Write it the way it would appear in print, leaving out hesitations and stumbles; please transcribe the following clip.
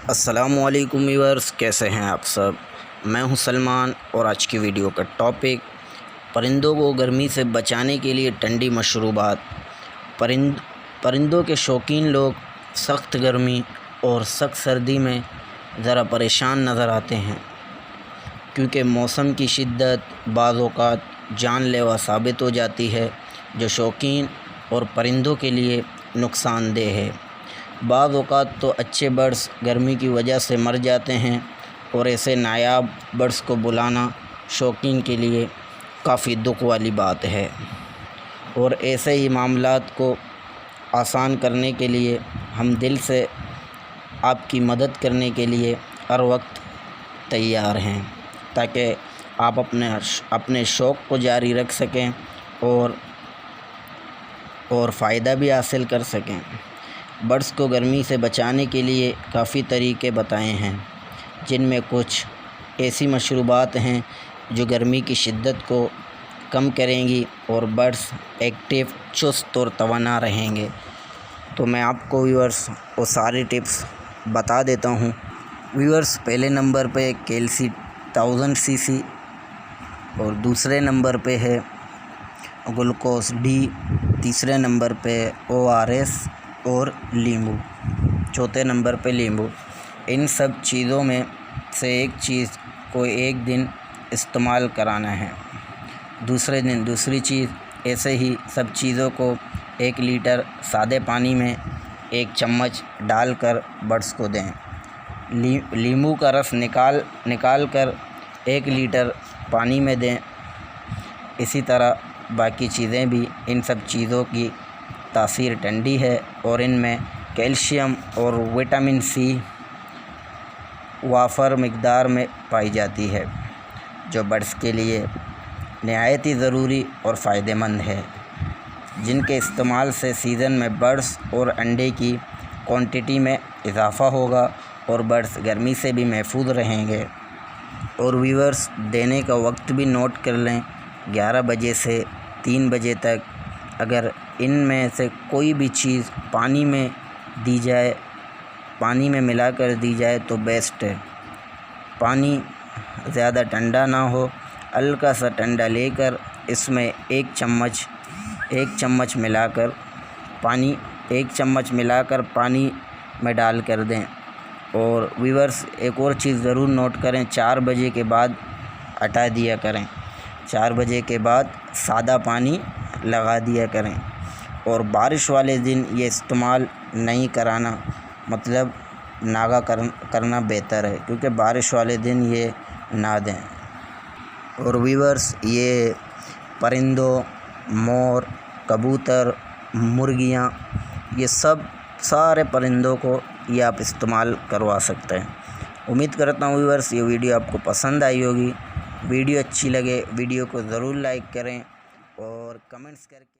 السلام علیکم ویورز، کیسے ہیں آپ سب؟ میں ہوں سلمان اور آج کی ویڈیو کا ٹاپک پرندوں کو گرمی سے بچانے کے لیے ٹھنڈی مشروبات۔ پرندوں کے شوقین لوگ سخت گرمی اور سخت سردی میں ذرا پریشان نظر آتے ہیں، کیونکہ موسم کی شدت بعض اوقات جان لیوا ثابت ہو جاتی ہے، جو شوقین اور پرندوں کے لیے نقصان دہ ہے۔ بعض اوقات تو اچھے برڈز گرمی کی وجہ سے مر جاتے ہیں، اور ایسے نایاب برڈز کو بلانا شوقین کے لیے کافی دکھ والی بات ہے، اور ایسے ہی معاملات کو آسان کرنے کے لیے ہم دل سے آپ کی مدد کرنے کے لیے ہر وقت تیار ہیں، تاکہ آپ اپنے شوق کو جاری رکھ سکیں اور فائدہ بھی حاصل کر سکیں۔ برڈز کو گرمی سے بچانے کے لیے کافی طریقے بتائے ہیں، جن میں کچھ ایسی مشروبات ہیں جو گرمی کی شدت کو کم کریں گی اور برڈز ایکٹیو، چست اور توانا رہیں گے۔ تو میں آپ کو ویورز وہ سارے ٹپس بتا دیتا ہوں۔ ویورز، پہلے نمبر پہ کیلسی 1000 cc، اور دوسرے نمبر پہ ہے گلوکوز ڈی، تیسرے نمبر پہ ORS اور لیمبو، چوتھے نمبر پہ لیمبو۔ ان سب چیزوں میں سے ایک چیز کو ایک دن استعمال کرانا ہے، دوسرے دن دوسری چیز۔ ایسے ہی سب چیزوں کو 1 لیٹر سادے پانی میں 1 چمچ ڈال کر برڈز کو دیں۔ لیمبو کا رس نکال کر 1 لیٹر پانی میں دیں۔ اسی طرح باقی چیزیں بھی۔ ان سب چیزوں کی تاثیر ٹھنڈی ہے، اور ان میں کیلشیم اور وٹامن سی وافر مقدار میں پائی جاتی ہے، جو برڈز کے لیے نہایت ہی ضروری اور فائدہ مند ہے، جن کے استعمال سے سیزن میں برڈز اور انڈے کی کوانٹٹی میں اضافہ ہوگا، اور برڈز گرمی سے بھی محفوظ رہیں گے۔ اور ویورز، دینے کا وقت بھی نوٹ کر لیں، 11 بجے سے 3 بجے تک۔ اگر ان میں سے کوئی بھی چیز پانی میں ملا کر دی جائے تو بیسٹ ہے۔ پانی زیادہ ٹھنڈا نہ ہو، ہلکا سا ٹھنڈا لے کر اس میں 1 چمچ ملا کر پانی میں ڈال کر دیں۔ اور ویورز، ایک اور چیز ضرور نوٹ کریں، 4 بجے کے بعد ہٹا دیا کریں۔ 4 بجے کے بعد سادہ پانی لگا دیا کریں، اور بارش والے دن یہ استعمال نہیں کرانا، مطلب ناغہ کرنا بہتر ہے، کیونکہ بارش والے دن یہ نہ دیں۔ اور ویورز، یہ پرندوں، مور، کبوتر، مرغیاں، یہ سارے پرندوں کو یہ آپ استعمال کروا سکتے ہیں۔ امید کرتا ہوں ویورز یہ ویڈیو آپ کو پسند آئی ہوگی۔ ویڈیو اچھی لگے ویڈیو کو ضرور لائک کریں اور کمنٹس کر کے